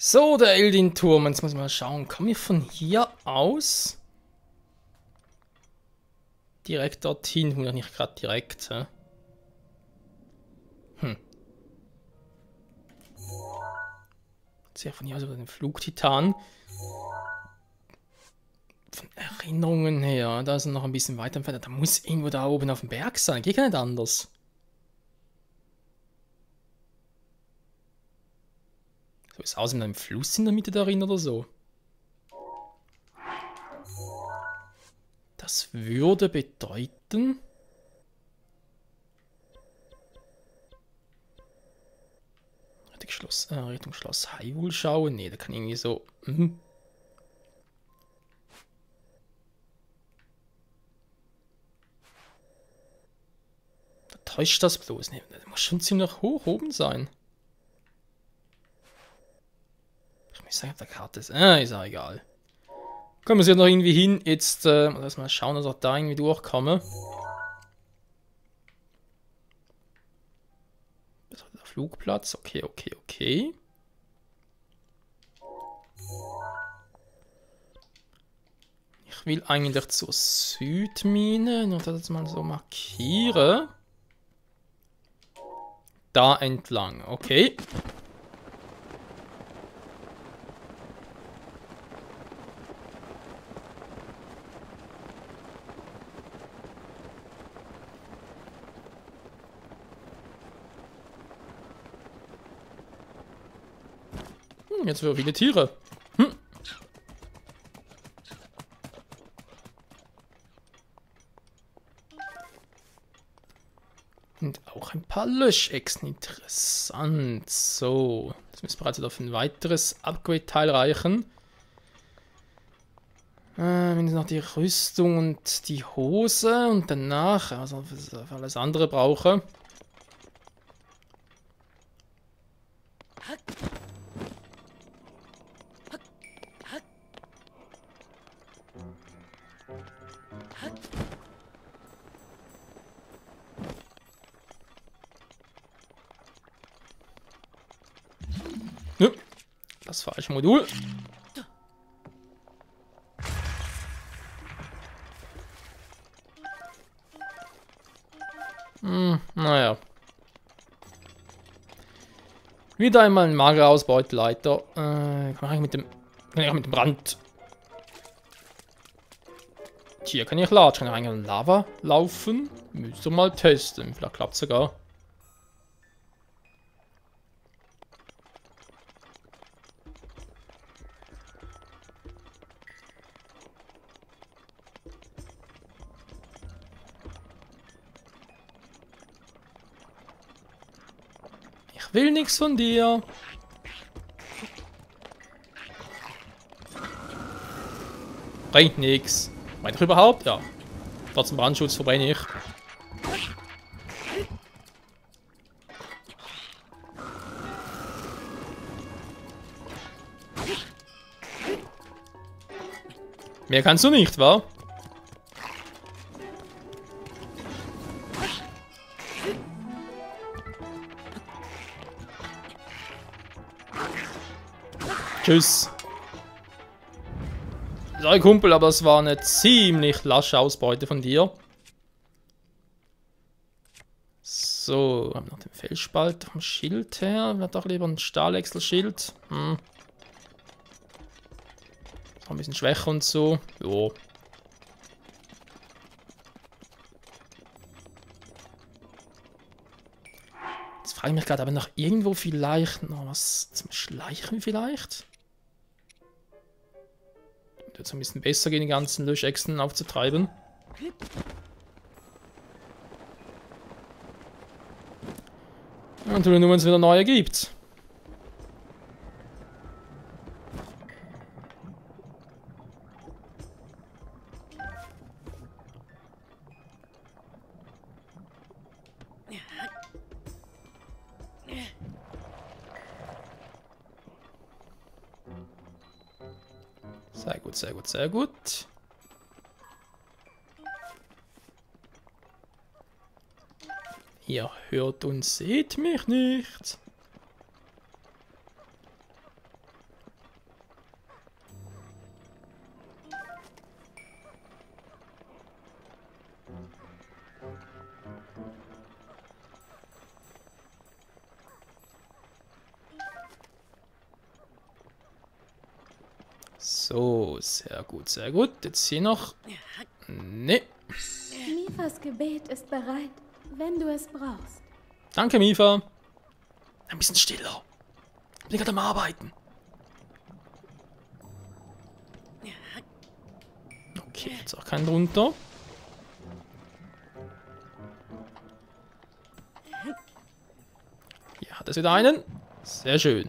So, der Eldin-Turm. Jetzt muss ich mal schauen. Kommen wir von hier aus direkt dorthin? Oder nicht gerade direkt, hä? Sehr von hier aus über den Flugtitan. Von Erinnerungen her, da ist er noch ein bisschen weiter entfernt. Da muss irgendwo da oben auf dem Berg sein. Geht gar nicht anders. So ist aus in einem Fluss in der Mitte darin oder so. Das würde bedeuten... Richtung Schloss Hyrule schauen. Ne, da kann irgendwie so... Da täuscht das bloß. Ne, das muss schon ziemlich hoch oben sein. Ich muss sagen, auf der Karte ist... ist ja egal. Kommen wir jetzt noch irgendwie hin. Jetzt lass mal schauen, dass ich da irgendwie durchkomme. Das ist der Flugplatz. Okay, okay, okay. Ich will eigentlich zur Südmine. Nur dass ich das mal so markiere. Da entlang. Okay. Jetzt wieder viele Tiere. Und auch ein paar Löschechsen. Interessant. So. Das müssen bereits wieder für ein weiteres Upgrade-Teil reichen. Wenn ich noch die Rüstung und die Hose und danach, also für alles andere brauche. Das falsche Modul. Naja. Wieder einmal ein magerer Ausbeuteleiter. Kann ich mit dem Brand. Hier kann ich latschen. Kann ich eigentlich in Lava laufen? Müsste mal testen. Vielleicht klappt es sogar. Ich will nichts von dir. Bringt nichts. Meint ihr überhaupt? Ja. Trotzdem Brandschutz verbrenne ich. Mehr kannst du nicht, wa? Tschüss. Sorry Kumpel, aber das war eine ziemlich lasche Ausbeute von dir. So, wir haben noch den Felsspalt vom Schild her. Wäre doch lieber ein Stahlwechselschild. Ist auch ein bisschen schwächer und so. Jo. Jetzt frage ich mich gerade, aber noch irgendwo vielleicht noch was zum Schleichen vielleicht? Wird jetzt ein bisschen besser gehen, die ganzen Löschechsen aufzutreiben. Und nur wenn es wieder neue gibt. Sehr gut, sehr gut, sehr gut. Ihr hört und seht mich nicht. So, sehr gut, sehr gut. Jetzt hier noch. Nee. Mifas Gebet ist bereit, wenn du es brauchst. Danke, Mifa. Ein bisschen stiller. Ich bin gerade am Arbeiten. Okay, jetzt auch keinen drunter. Hier hat es wieder einen. Sehr schön.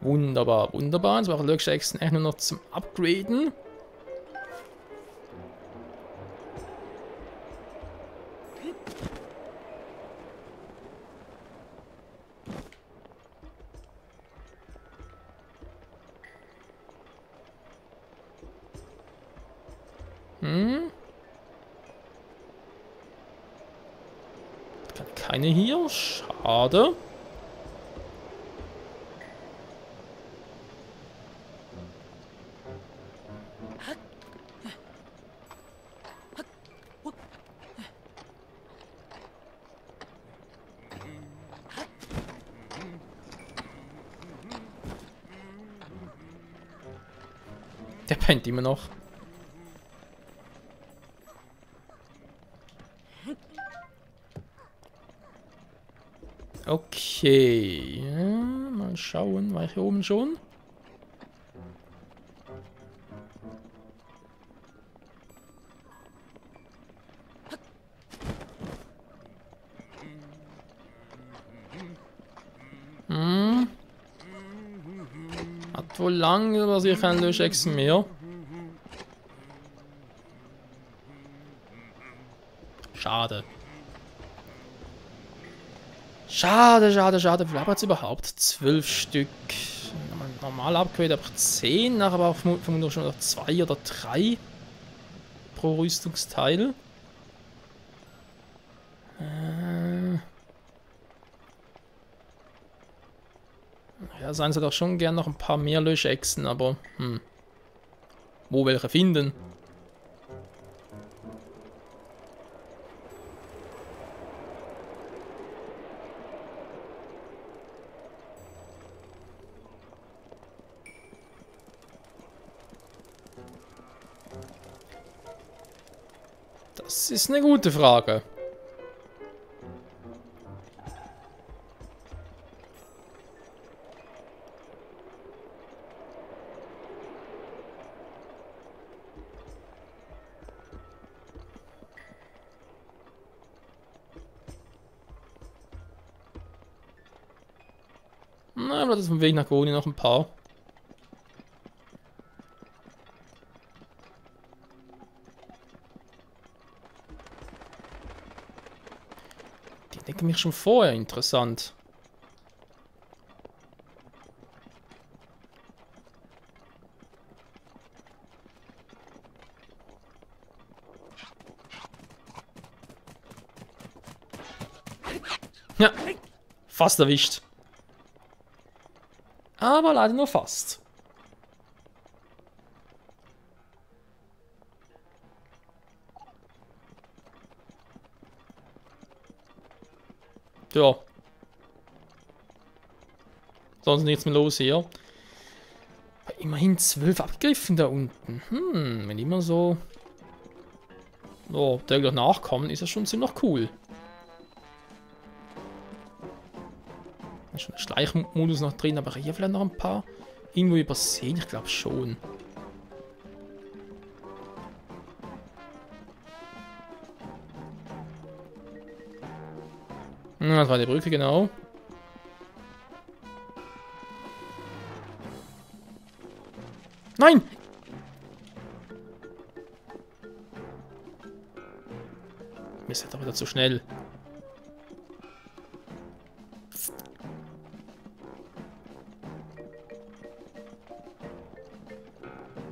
Wunderbar, wunderbar. Jetzt war Löschexen echt nur noch zum Upgraden. Keine hier. Schade. Der pennt immer noch. Okay. Ja, mal schauen. War ich hier oben schon? Hat wohl lange, aber sicher kein Löschechsen mehr. Schade. Schade, schade, schade. Wie viel haben wir jetzt überhaupt? 12 Stück. Normal Upgrade ab 10, nachher aber auch vermutlich schon noch 2 oder 3 pro Rüstungsteil. Ja, seien sie doch schon gern noch ein paar mehr Löschechsen, aber wo welche finden? Das ist eine gute Frage. Na, aber das ist vom Weg nach Goni noch ein paar. Die denken mich schon vorher interessant. Ja, fast erwischt. Aber leider nur fast. Ja. Sonst nichts mehr los hier. Aber immerhin 12 abgegriffen da unten. Wenn immer so... Oh, täglich nachkommen, ist das schon ziemlich cool. Schon ein Schleichmodus noch drin, aber hier vielleicht noch ein paar irgendwo übersehen, ich glaube schon. Das war die Brücke, genau. Nein! Mir ist doch wieder zu schnell.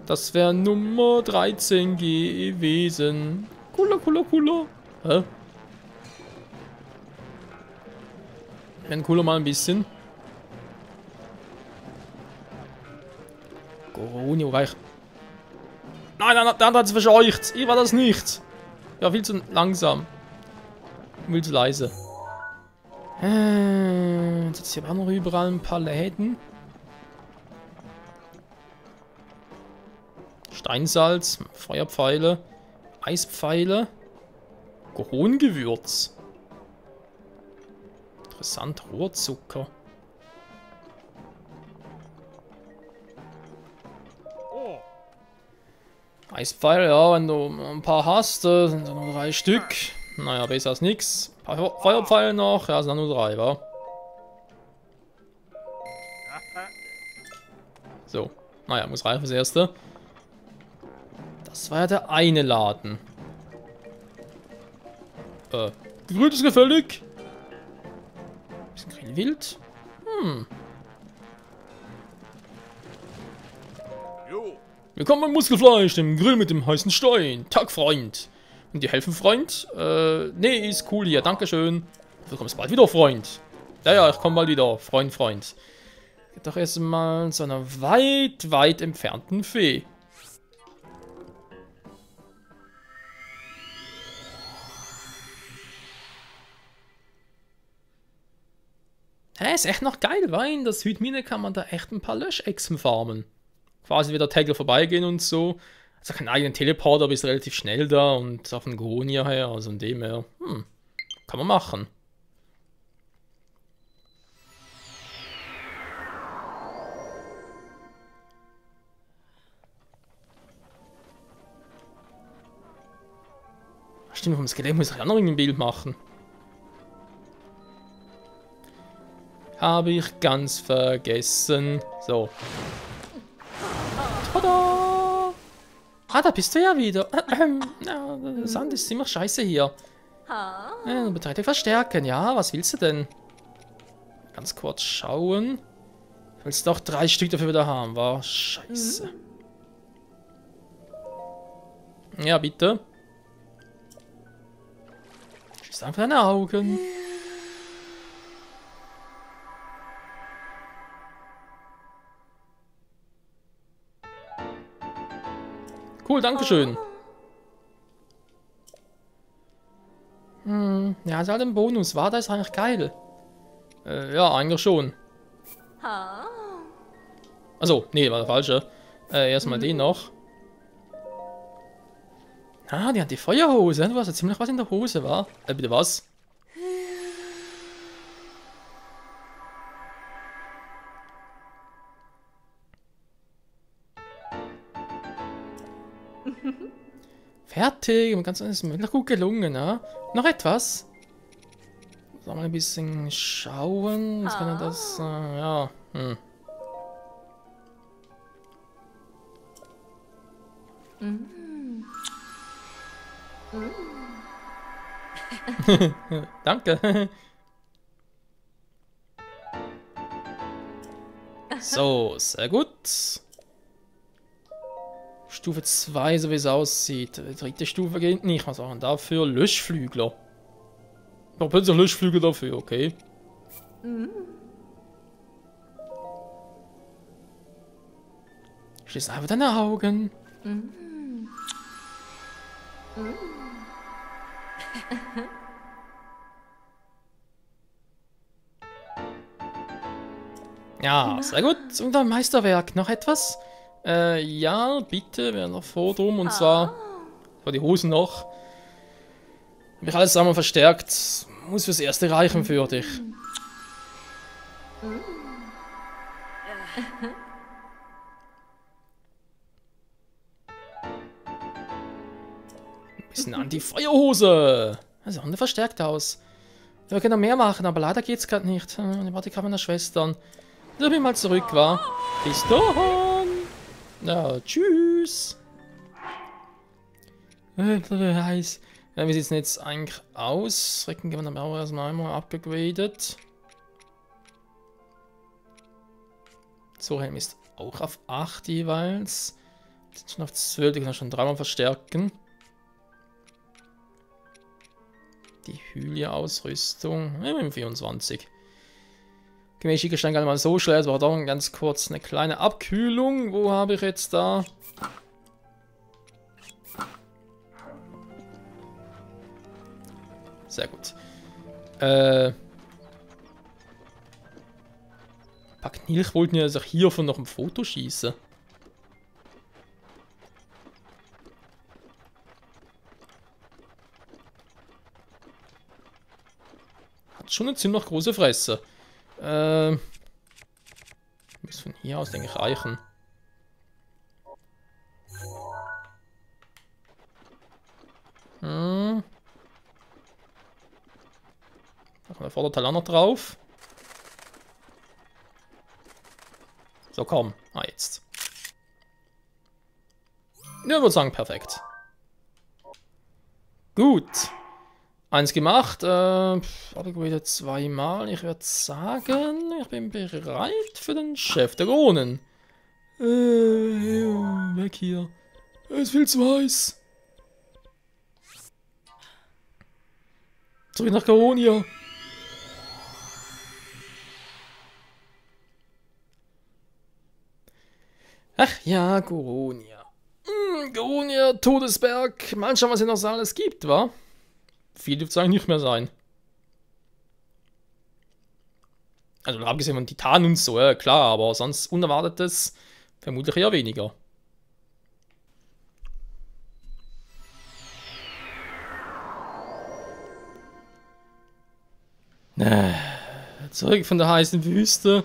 Das wäre Nummer 13 gewesen. Cooler, cooler, cooler. Hä? Wäre cooler mal ein bisschen. Goroni, wo war ich? Nein, nein, der andere hat es verscheucht. Ich war das nicht. Ja, viel zu langsam. Will zu leise. Jetzt ist hier auch noch überall ein paar Läden. Steinsalz, Feuerpfeile, Eispfeile, Gehorngewürz. Interessant, Rohrzucker. Eispfeil, ja, wenn du ein paar hast, sind nur 3 Stück. Naja, besser als nix. Ein paar Feuerpfeile noch, ja, sind nur 3, wa? So, naja, muss reichen fürs Erste. Das war ja der eine Laden. Gegrüht ist gefällig. Bisschen Grillwild. Willkommen beim Muskelfleisch, dem Grill mit dem heißen Stein. Tag, Freund. Und dir helfen, Freund? Nee, ist cool hier, dankeschön. Du kommst bald wieder, Freund. Ja, ich komme bald wieder, Freund. Geht doch erstmal zu einer weit entfernten Fee. Ist echt noch geil, weil in der Südmine kann man da echt ein paar Löschechsen farmen. Quasi wieder täglich vorbeigehen und so. Also keinen eigenen Teleporter, aber ist relativ schnell da und auf den Gonia her, also in dem her. Kann man machen. Stimmt, vom Skelett muss ich auch noch ein Bild machen. Habe ich ganz vergessen. So. Tada! Ah, da bist du ja wieder. Der Sand ist ziemlich scheiße hier. Betreibe verstärken. Ja, was willst du denn? Ganz kurz schauen. Ich will doch 3 Stück dafür wieder haben. War scheiße. Ja, bitte. Schieß einfach deine Augen. Cool, dankeschön. Ja, ist halt ein Bonus. War das eigentlich geil? Ja, eigentlich schon. Achso, nee, war der falsche. Erstmal den noch. Ah, die hat die Feuerhose. Du hast ja ziemlich was in der Hose, war? Bitte was? Fertig, ganz ist mir gut gelungen, ja. Noch etwas? Sollen wir ein bisschen schauen? Jetzt kann er das, ja, Danke. So, sehr gut. Stufe 2, so wie es aussieht. Die 3. Stufe geht nicht. Was waren dafür? Löschflügler. Ich brauche plötzlich Löschflügel dafür, okay. Schließ einfach deine Augen. Ja, sehr gut. Und ein Meisterwerk. Noch etwas? Ja, bitte, wir haben noch vor drum. Und zwar die Hosen noch. Habe ich alles zusammen verstärkt. Muss fürs Erste reichen für dich. Ein bisschen Anti-Feuerhose. Das sah verstärkt aus. Wir können noch mehr machen, aber leider geht's gerade nicht. Warte, ich habe meine Schwestern. Da bin ich mal zurück, war. Bis dann. Ja, tschüss. Heiß. Ja, wie sieht es denn jetzt eigentlich aus? Recken wir dann auch erstmal einmal abgegradet. So, Helm ist auch auf 8 jeweils. Sind schon auf 12, die kann ich schon 3-mal verstärken. Die Hylia-Ausrüstung, immerhin 24. Gemächlicher Stein gar nicht mal so schlecht, es war doch ganz kurz eine kleine Abkühlung. Wo habe ich jetzt da? Sehr gut. Pagnilch wollten ja sich hiervon noch ein Foto schießen. Hat schon eine ziemlich große Fresse. Muss von hier aus, denke ich, reichen. Machen wir Vorderteil auch noch drauf. So, komm. Ah, jetzt. Ja, ich würde sagen, perfekt. Gut. Eins gemacht. Upgrade zweimal. Ich würde sagen, ich bin bereit für den Chef der Kronen. Weg hier. Es ist viel zu heiß. Zurück nach Garonia. Ach ja, Garonia. Garonia, Todesberg. Mal schauen, was hier noch so alles gibt, wa? Viel dürfte es eigentlich nicht mehr sein. Also, abgesehen von Titan und so, ja, klar, aber sonst Unerwartetes vermutlich eher weniger. Zurück von der heißen Wüste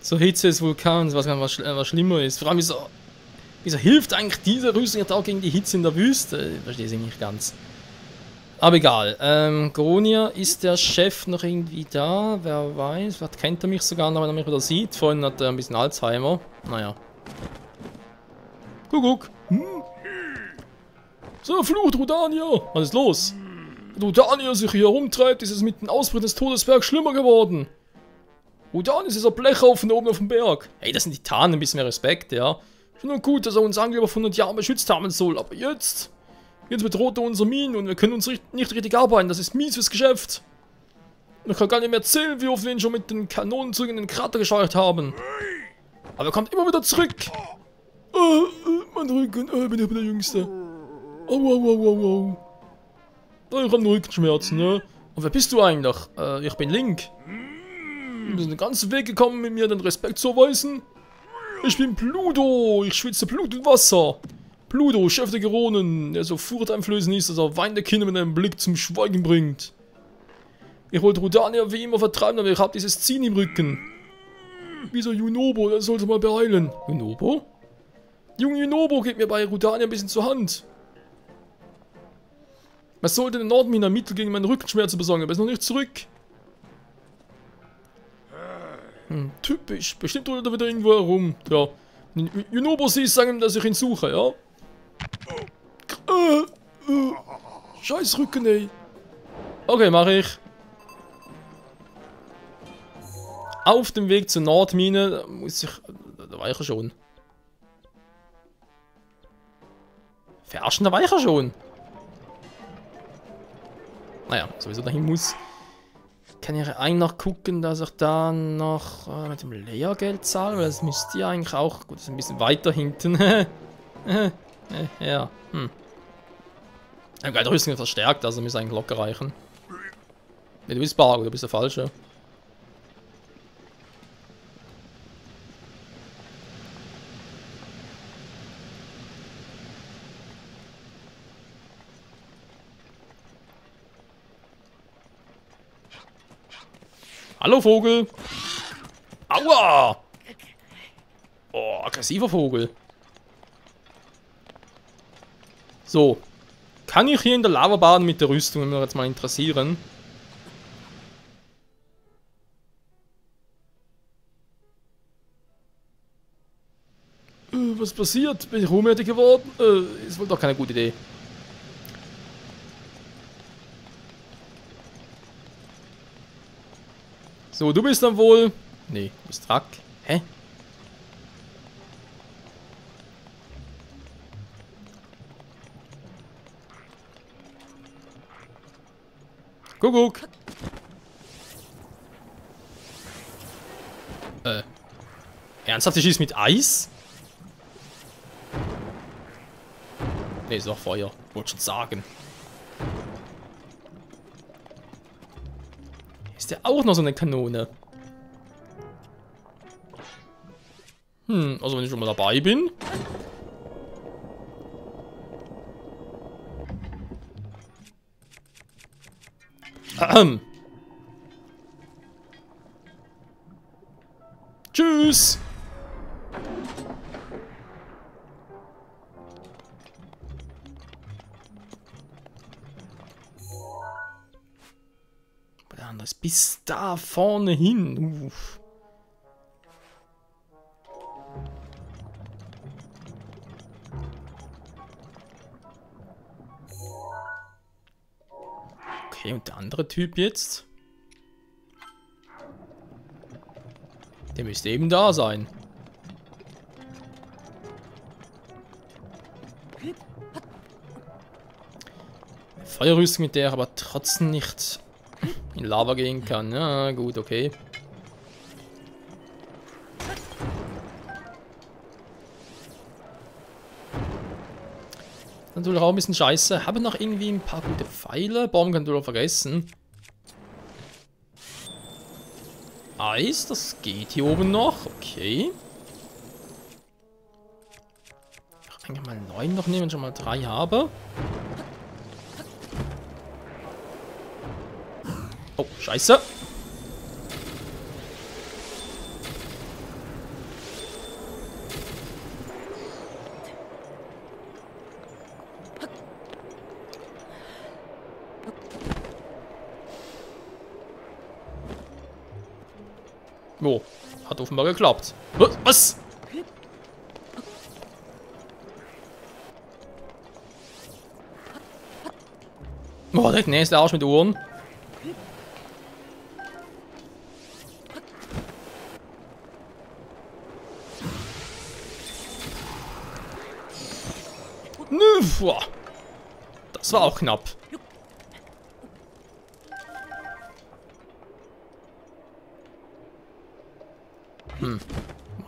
zur Hitze des Vulkans, was schlimmer ist. Vor allem, wieso hilft eigentlich diese Rüstung jetzt auch gegen die Hitze in der Wüste? Ich verstehe sie nicht ganz. Aber egal. Garonia, ist der Chef noch irgendwie da? Wer weiß? Vielleicht kennt er mich sogar noch, wenn er mich wieder sieht. Vorhin hat er ein bisschen Alzheimer. Naja. Guck. So, Flucht, Rudania! Was ist los? Wenn Rudania sich hier herumtreibt, ist es mit dem Ausbruch des Todesbergs schlimmer geworden. Rudania ist dieser Blechhaufen da oben auf dem Berg. Hey, das sind Titanen, ein bisschen mehr Respekt, ja. Schon nur gut, dass er uns angeblich vor 100 Jahren beschützt haben soll, aber jetzt bedroht er unser Minen und wir können uns nicht richtig arbeiten, das ist mies fürs Geschäft. Und ich kann gar nicht mehr erzählen, wie oft wir ihn schon mit den Kanonenzügen in den Krater gescheuert haben. Aber er kommt immer wieder zurück. Mein Rücken, bin ich der Jüngste. Au. Ich habe nur Rückenschmerzen, ne? Und wer bist du eigentlich? Ich bin Link. Du bist den ganzen Weg gekommen, mit mir den Respekt zu erweisen. Ich bin Pluto, ich schwitze Blut und Wasser. Pluto, Chef der Geronen, der so furchteinflößend ist, dass er weinende Kinder mit einem Blick zum Schweigen bringt. Ich wollte Rudania wie immer vertreiben, aber ich habe dieses Ziehen im Rücken. Wieso Junobo, der sollte mal beeilen. Junobo? Junge Junobo geht mir bei Rudania ein bisschen zur Hand. Was sollte den Nordminer Mittel gegen meinen Rückenschmerzen besorgen, aber ist noch nicht zurück. Typisch, bestimmt holt er wieder irgendwo herum. Ja. Junobo siehst, sagen ihm, dass ich ihn suche, ja? Scheiß Rücken, ey. Okay, mach ich. Auf dem Weg zur Nordmine, da war ich ja schon. Verarschen, da war ich ja schon. Naja, sowieso dahin muss. Kann ich eigentlich noch gucken, dass ich da noch mit dem Lehrgeld zahle, weil das müsste ja eigentlich auch. Gut, das ist ein bisschen weiter hinten. Ja, Ich habe gerade Rüstung verstärkt, also müsste eigentlich locker reichen. Ne, du bist Bargo, du bist der Falsche. Hallo Vogel! Aua! Oh, aggressiver Vogel. So. Kann ich hier in der Lava baden mit der Rüstung, wenn wir jetzt mal interessieren? Was passiert? Bin ich ohnmächtig geworden? Ist wohl doch keine gute Idee. So, du bist dann wohl... Nee, du bist Drack. Hä? Kuckuck. Ernsthaft, ich schieße mit Eis? Nee, ist doch Feuer. Wollte schon sagen. Ist ja auch noch so eine Kanone. Also wenn ich schon mal dabei bin. Tschüss. Das bis da vorne hin. Uff. Okay, und der andere Typ jetzt? Der müsste eben da sein. Feuerrüstung, mit der aber trotzdem nicht in Lava gehen kann. Ja, gut, okay. Natürlich auch ein bisschen scheiße. Habe noch irgendwie ein paar gute Pfeile. Baum kann du vergessen. Eis, das geht hier oben noch. Okay. Ich kann eigentlich mal 9 noch nehmen, wenn ich schon mal 3 habe. Oh, scheiße. Oh, hat offenbar geklappt. Was? Oh, der nächste Arsch mit Ohren. Das war auch knapp.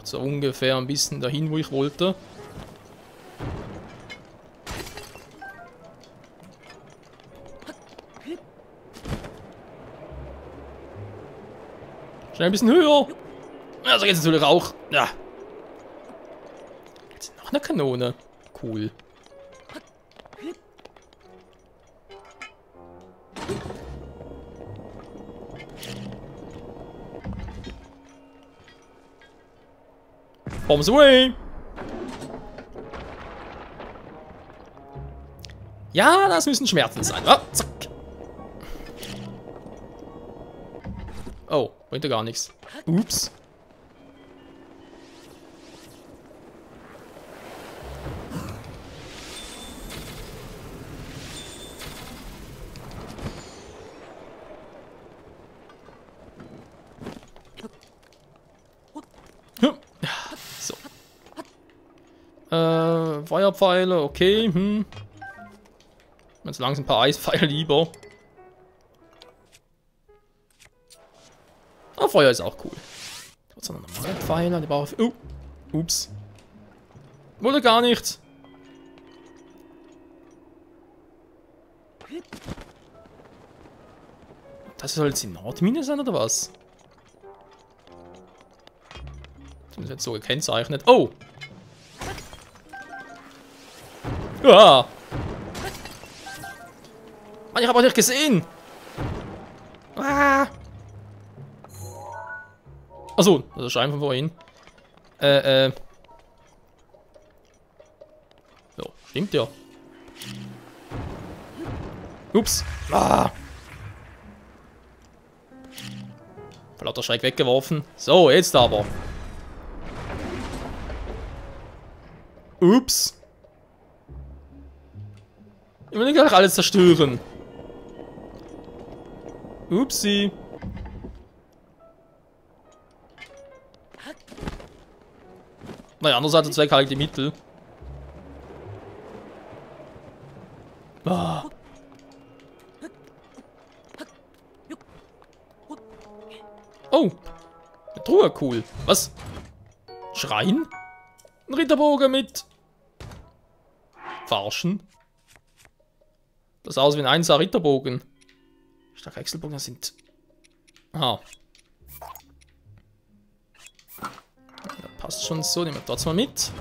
So ungefähr ein bisschen dahin, wo ich wollte. Schnell ein bisschen höher. Also geht's natürlich auch. Ja. Jetzt noch eine Kanone. Cool. Bombs away! Ja, das müssen Schmerzen sein. Ah, zack. Oh, bringt ja gar nichts. Ups. So. Feuerpfeile, okay. Jetzt langsam ein paar Eispfeile lieber. Aber Feuer ist auch cool. Was haben wir normale Pfeile? Die brauchen. Ups. Wurde gar nicht. Das soll jetzt die Nordmine sein, oder was? Das ist jetzt so gekennzeichnet. Oh! Ja! Mann, ich habe auch nicht gesehen! Ah! Achso, das ist der Schein von vorhin. So, stimmt ja. Ups. Ah! Vor lauter Schreck weggeworfen. So, jetzt aber. Ups. Ich will nicht gleich alles zerstören. Upsi. Naja, andererseits Zweck halt die Mittel. Ah. Oh. Eine Truhe, cool. Was? Schrein? Ein Ritterbogen mit Verarschen. Das sah aus wie ein 1er Ritterbogen. Starke Wechselbogen sind. Aha. Ja, passt schon so, nehmen wir trotzdem mal mit.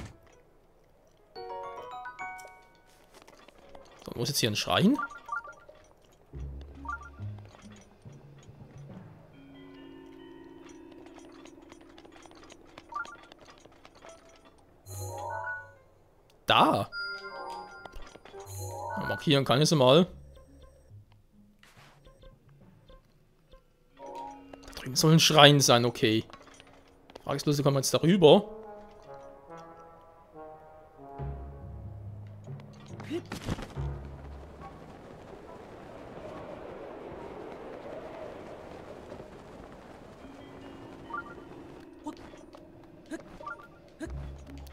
So, wo ist jetzt hier ein Schrein? Da. Markieren kann ich sie mal. Da drüben soll ein Schrein sein, okay. Frage ist bloß, wie kommen wir jetzt darüber?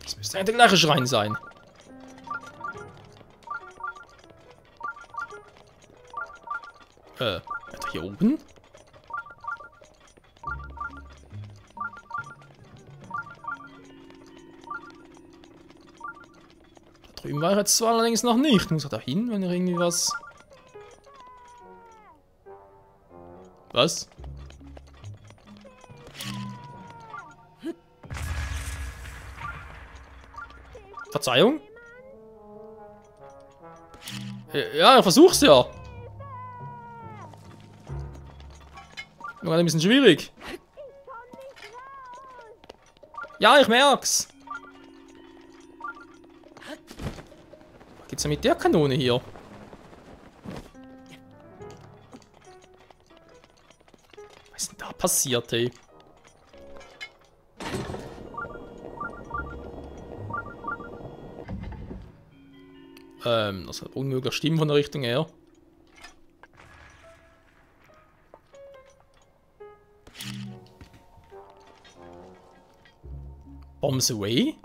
Das müsste eigentlich der gleiche Schrein sein. Weiter hier oben? Da drüben war ich jetzt zwar allerdings noch nicht. Muss ich da hin, wenn ich irgendwie was... Was? Verzeihung? Ja, ich versuch's ja. Nur ein bisschen schwierig. Ja, ich merk's. Was geht's denn mit der Kanone hier? Was ist denn da passiert, ey? Das hat unmöglich stimmen von der Richtung her. Bombs away?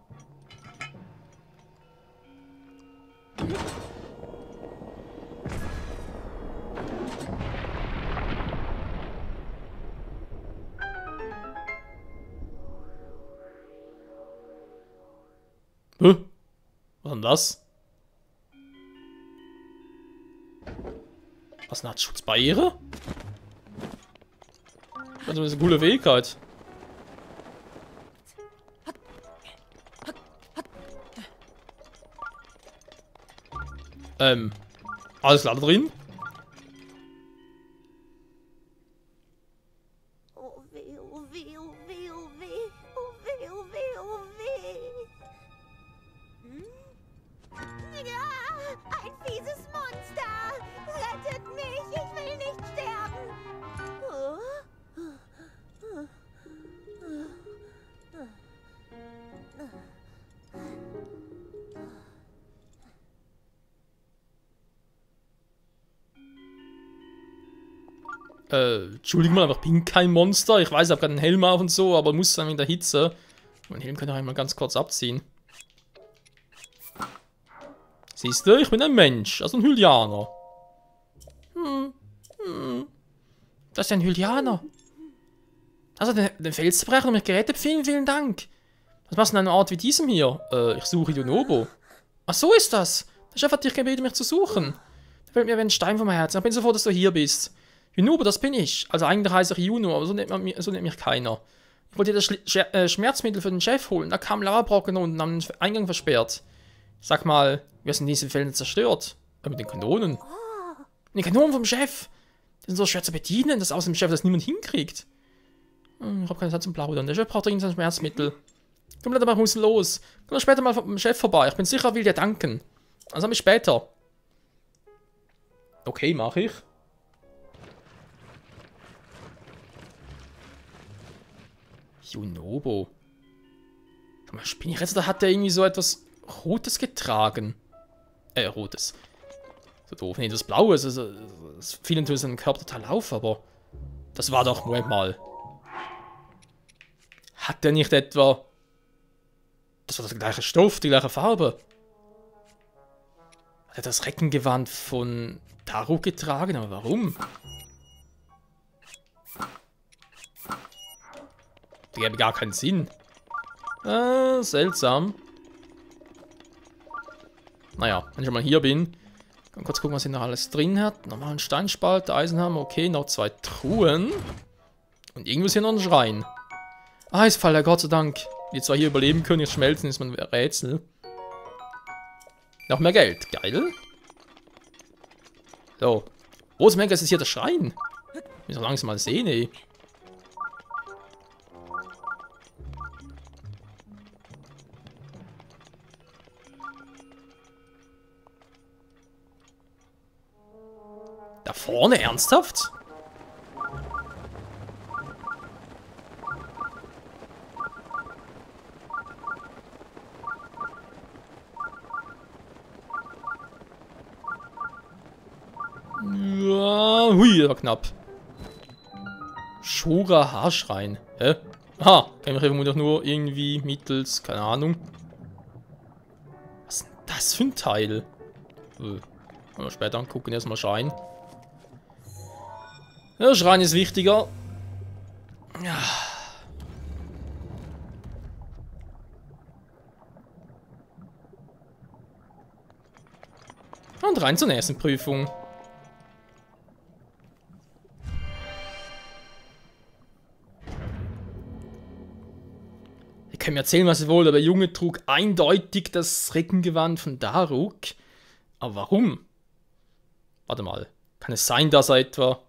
Was ist denn das? Was eine Art Schutzbarriere? Also das ist eine coole Fähigkeit. Alles klar da drin? Oh weh, oh weh, oh weh, oh weh, oh weh, oh weh, oh weh. Ja, ein fieses Monster. Rettet mich, ich will nicht sterben. Entschuldigung mal, aber ich bin kein Monster. Ich weiß, ich habe gerade einen Helm auf und so, aber muss dann in der Hitze. Mein Helm kann ich einmal ganz kurz abziehen. Siehst du, ich bin ein Mensch, also ein Hylianer. Das ist ein Hylianer. Also den Felsenbrecher hat mich gerettet, vielen, vielen Dank. Was machst du denn an einem Ort wie diesem hier? Ich suche Junobo. Ach, so ist das. Der Chef hat dich gebeten, mich zu suchen. Da fällt mir wie ein Stein vom Herzen. Ich bin so froh, dass du hier bist. Junobo, das bin ich. Also eigentlich heiße ich Juno, aber so nennt mich keiner. Ich wollte dir das Schmerzmittel für den Chef holen. Da kam Lavabrocken und haben den Eingang versperrt. Sag mal, wie hast du diese Felsen zerstört? Mit den Kanonen. Mit den Kanonen vom Chef. Die sind so schwer zu bedienen, dass außer dem Chef das niemand hinkriegt. Ich hab keine Zeit zum Plaudern. Der Chef braucht dringend sein Schmerzmittel. Komm, bleib mal los. Komm doch später mal vom Chef vorbei. Ich bin sicher, er will dir danken. Also bis später. Okay, mach ich. Junobo. Bin ich jetzt, da hat der irgendwie so etwas Rotes getragen. Rotes. So doof. Nee, das Blaues. Das fiel natürlich seinem Körper total auf, aber. Das war doch, Moment mal. Hat der nicht etwa. Das war der gleiche Stoff, die gleiche Farbe. Hat er das Reckengewand von Taro getragen? Aber warum? Die gäbe gar keinen Sinn. Seltsam. Naja, wenn ich schon mal hier bin, kann kurz gucken, was hier noch alles drin hat. Nochmal ein Steinspalt, Eisenhammer, okay, noch 2 Truhen. Und irgendwo ist hier noch ein Schrein. Eisfall, Gott sei Dank. Die zwar hier überleben können, jetzt schmelzen, ist man ein Rätsel. Noch mehr Geld. Geil. So. Wo zum Henker ist hier der Schrein? Ich muss langsam mal sehen, ey. Da vorne? Ernsthaft? Ja, hui, das war knapp. Shura Haarschrein. Hä? Aha, kann ich vermutlich nur irgendwie mittels, keine Ahnung. Was ist denn das für ein Teil? Wollen wir später angucken, erstmal Schrein. Der Schrein ist wichtiger. Ja. Und rein zur nächsten Prüfung. Ihr könnt mir erzählen, was ihr wollt, aber der Junge trug eindeutig das Reckengewand von Daruk. Aber warum? Warte mal. Kann es sein, dass er etwa